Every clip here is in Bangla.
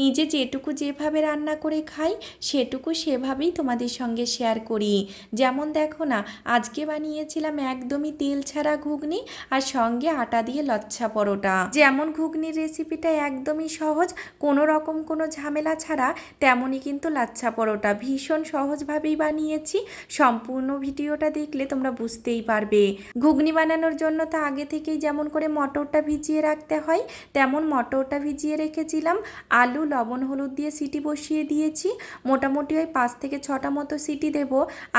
নিজে যেটুকু যেভাবে রান্না করে খাই সেটুকু সেভাবেই তোমাদের সঙ্গে শেয়ার করি। যেমন দেখো না, আজকে বানিয়েছিলাম একদমই তেল ছাড়া ঘুগনি আর সঙ্গে আটা দিয়ে লচ্ছা পরোটা। যেমন ঘুগনির রেসিপিটা একদমই সহজ, কোনো রকম কোনো ঝামেলা ছাড়া, তেমনই কিন্তু লাচ্ছা পরোটা ভীষণ সহজভাবেই বানিয়েছি। সম্পূর্ণ ভিডিওটা দেখলে তোমরা বুঝতেই পারবে। ঘুগনি বানানোর জন্য তো আগে থেকেই যেমন করে মটরটা ভিজিয়ে রাখতে হয়, তেমন মটরটা ভিজিয়ে রেখেছিলাম। আলু লবণ হলুদ দিয়ে সিটি বসিয়ে দিয়েছি। মোটামুটি ওই 5 থেকে 6টা মতো সিটি দেব।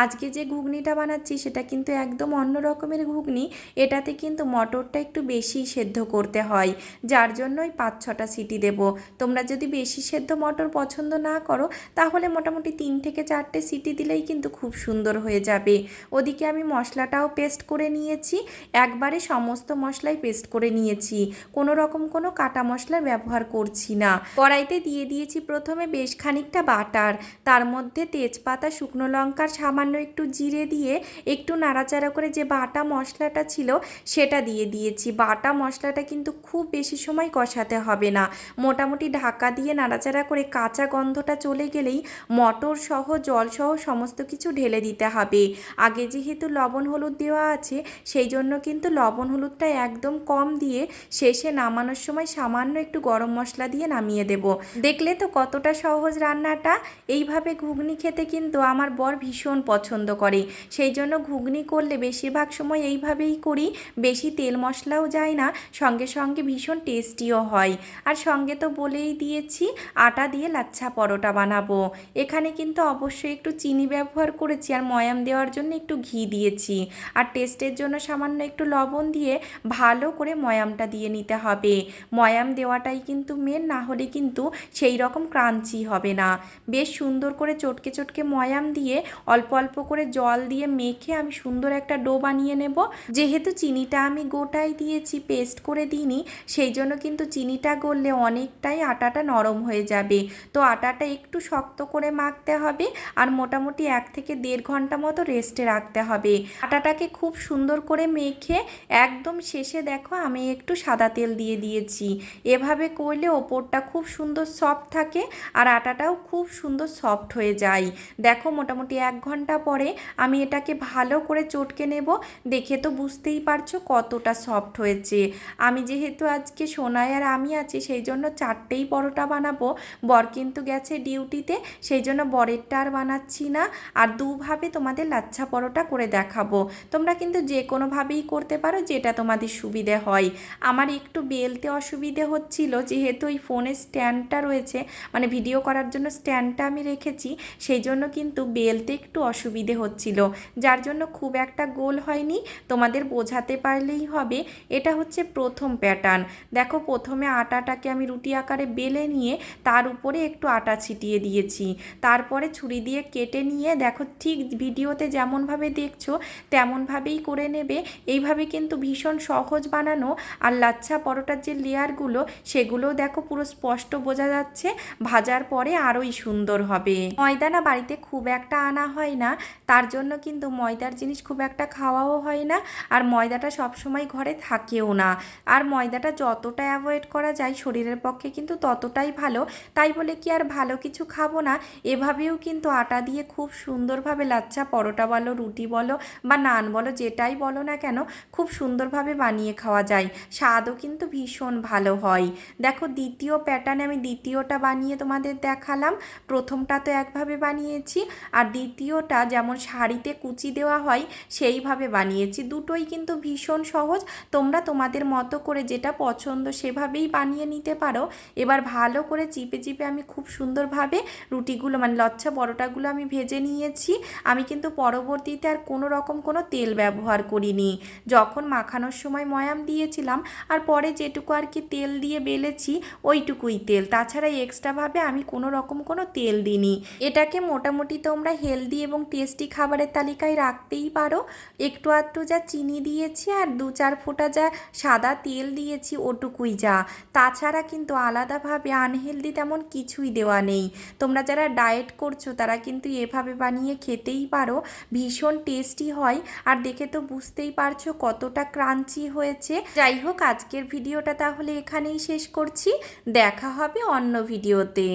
আজকে যে ঘুগনিটা বানাচ্ছি সেটা কিন্তু একদম অন্য রকমের ঘুগনি। এটাতে কিন্তু মটরটা একটু বেশি সেদ্ধ করতে হয়, যার জন্য ওই 5-6টা সিটি দেব। তোমরা যদি বেশি সেদ্ধ মটর পছন্দ না করো তাহলে মোটামুটি 3 থেকে 4টে সিটি দিলেই কিন্তু খুব সুন্দর হয়ে যাবে। ওদিকে আমি মশলাটাও পেস্ট করে নিয়েছি, একবারে সমস্ত মশলাই পেস্ট করে নিয়েছি, কোনো রকম কোনো কাটা মশলার ব্যবহার করছি না। কড়াইতে দিয়ে দিয়েছি প্রথমে বেশ খানিকটা বাটার, তার মধ্যে তেজপাতা শুকনো লঙ্কার সামান্য একটু জিরে দিয়ে একটু নাড়াচাড়া করে যে বাটা মশলাটা ছিল সেটা দিয়ে দিয়েছি। বাটা মশলাটা কিন্তু খুব বেশি সময় কষাতে হবে না, মোটামুটি ঢাকা দিয়ে নাড়াচাড়া করে কাঁচা গন্ধটা চলে গেলেই মটর সহ জল সহ সমস্ত কিছু ঢেলে দিতে হবে। আগে যেহেতু লবণ হলুদ দেওয়া আছে সেই জন্য কিন্তু লবণ হলুদটা একদম কম দিয়ে শেষে নামানোর সময় সামান্য একটু গরম মশলা দিয়ে নামিয়ে দেব। দেখলে তো কতটা সহজ রান্নাটা। এইভাবে ঘুগনি খেতে কিন্তু আমার বর ভীষণ পছন্দ করে, সেই জন্য ঘুগনি করলে বেশিরভাগ সময় এইভাবেই করি। বেশি তেল মশলাও যায় না, সঙ্গে সঙ্গে ভীষণ টেস্টিও হয়। আর সঙ্গে তো বলেই দিয়েছি আটা দিয়ে লাচ্ছা পরোটা বানাবো। এখানে কিন্তু অবশ্যই একটু চিনি ব্যবহার করেছি আর ময়াম দেওয়ার জন্য একটু ঘি দিয়েছি, আর টেস্টের জন্য সামান্য একটু লবণ দিয়ে ভালো করে ময়ামটা দিয়ে নিতে হবে। ময়াম দেওয়াটাই কিন্তু মেন, না হলে কিন্তু সেই রকম ক্রাঞ্চি হবে না। বেশ সুন্দর করে চটকে চটকে ময়াম দিয়ে অল্প অল্প করে জল দিয়ে মেখে আমি সুন্দর একটা ডো বানিয়ে নেব। যেহেতু চিনিটা আমি গোটাই দিয়েছি, পেস্ট করে দিইনি, সেই জন্য কিন্তু চিনিটা গললে অনেকটাই আটাটা নরম হয়ে যাবে। তো আটাটা একটু শক্ত করে মাখতে হবে আর মোটামুটি 1 থেকে 1.5 ঘন্টা মতো রেস্টে রাখতে হবে। আটাটাকে খুব সুন্দর করে মেখে একদম শেষে দেখো আমি একটু সাদা তেল দিয়ে দিয়েছি। এভাবে করলে ওপরটা খুব সুন্দর সফট থাকে আর আটাটাও খুব সুন্দর সফট হয়ে যায়। দেখো মোটামুটি 1 ঘন্টা পরে আমি এটাকে ভালো করে চটকে নেব। দেখে তো বুঝতেই পারছো কতটা সফট হয়েছে। আমি যেহেতু আজকে সোনাই আর আমি আছি সেই জন্য 4টেই পরোটা বানাবো। বর কিন্তু গেছে ডিউটিতে, সেই জন্য বরেরটা আর বানাচ্ছি না। আর দুভাবে তোমাদের লাচ্ছা পরোটা করে দেখাবো। তোমরা কিন্তু যে কোনোভাবেই করতে পারো, যেটা তোমাদের সুবিধে হয়। আমার একটু বেলতে অসুবিধে হচ্ছিল, যেহেতু ওই ফোনের স্ট্যান্ডটা রয়েছে, মানে ভিডিও করার জন্য স্ট্যান্ডটা আমি রেখেছি, সেই জন্য কিন্তু বেলতে একটু অসুবিধে হচ্ছিল, যার জন্য খুব একটা গোল হয়নি। তোমাদের বোঝাতে পারলেই হবে। এটা হচ্ছে প্রথম প্যাটার্ন। দেখো প্রথমে আটাটাকে আমি রুটি আকারে বেলে নিয়ে তার উপরে একটু আটা ছিটিয়ে দিয়েছি, তারপরে ছুরি দিয়ে কেটে নিয়ে দেখো ঠিক ভিডিওতে যেমনভাবে দেখছো তেমনভাবেই করে নেবে। এইভাবে কিন্তু ভীষণ সহজ বানানো। আর লাচ্ছা পরোটার যে লেয়ারগুলো সেগুলোও দেখো পুরো স্পষ্ট বোঝা যাচ্ছে, ভাজার পরে আরোই সুন্দর হবে। ময়দা না বাড়িতে খুব একটা আনা হয় না, তার জন্য কিন্তু ময়দার জিনিস খুব একটা খাওয়াও হয় না, আর ময়দাটা সবসময় ঘরে থাকেও না। আর ময়দাটা যতটা অ্যাভয়েড করা যায় শরীরের পক্ষে কিন্তু ততটাই ভালো। তাই বলে কি আর ভালো কিছু খাবো না, এভাবেও কিন্তু আটা দিয়ে খুব সুন্দরভাবে লাচ্ছা পরোটা বলো, রুটি বলো বা নান বলো, যেটাই বলো না কেন, খুব সুন্দরভাবে বানিয়ে খাওয়া যায়। স্বাদও কিন্তু ভীষণ ভালো হয়। দেখো দ্বিতীয় প্যাটার্নে আমি দ্বিতীয়টা বানিয়ে তোমাদের দেখালাম। প্রথমটা তো একভাবে বানিয়েছি, আর দ্বিতীয়টা যেমন শাড়িতে কুচি দেওয়া হয় সেইভাবে বানিয়েছি। দুটোই কিন্তু ভীষণ সহজ, তোমরা তোমাদের মতো করে যেটা পছন্দ সেভাবেই বানিয়ে নিতে পারো। এবার ভালো করে চিপে চিপে আমি খুব সুন্দরভাবে রুটিগুলো মানে লচ্ছা পরোটাগুলো আমি ভেজে নিয়েছি। আমি কিন্তু পরবর্তীতে আর কোনো রকম কোনো তেল ব্যবহার করিনি। যখন মাখানোর সময় ময়াম দিয়েছিলাম আর পরে যেটুকু আর কি তেল দিয়ে বেলেছি ওইটুকুই তেল, তাছাড়া এক্সট্রাভাবে আমি কোনো রকম কোনো তেল দিইনি। এটাকে মোটামুটি তোমরা হেলদি এবং টেস্টি খাবারের তালিকায় রাখতেই পারো। একটু আধটু যা চিনি দিয়েছি আর 2-4 ফোঁটা যা সাদা তেল দিয়েছি ওটুকুই যা, তাছাড়া কিন্তু আলাদাভাবে আনহেলদি তেমন কিছুই দেওয়া নেই। তোমরা যারা ডায়েট করছো তারা কিন্তু এভাবে বানিয়ে খেতেই পারো, ভীষণ টেস্টি হয়। আর দেখে তো বুঝতেই পারছো কতটা ক্রাঞ্চি হয়েছে। যাই হোক, আজকের ভিডিওটা তাহলে এখানেই শেষ করছি। দেখা হবে অন্য ভিডিওতে।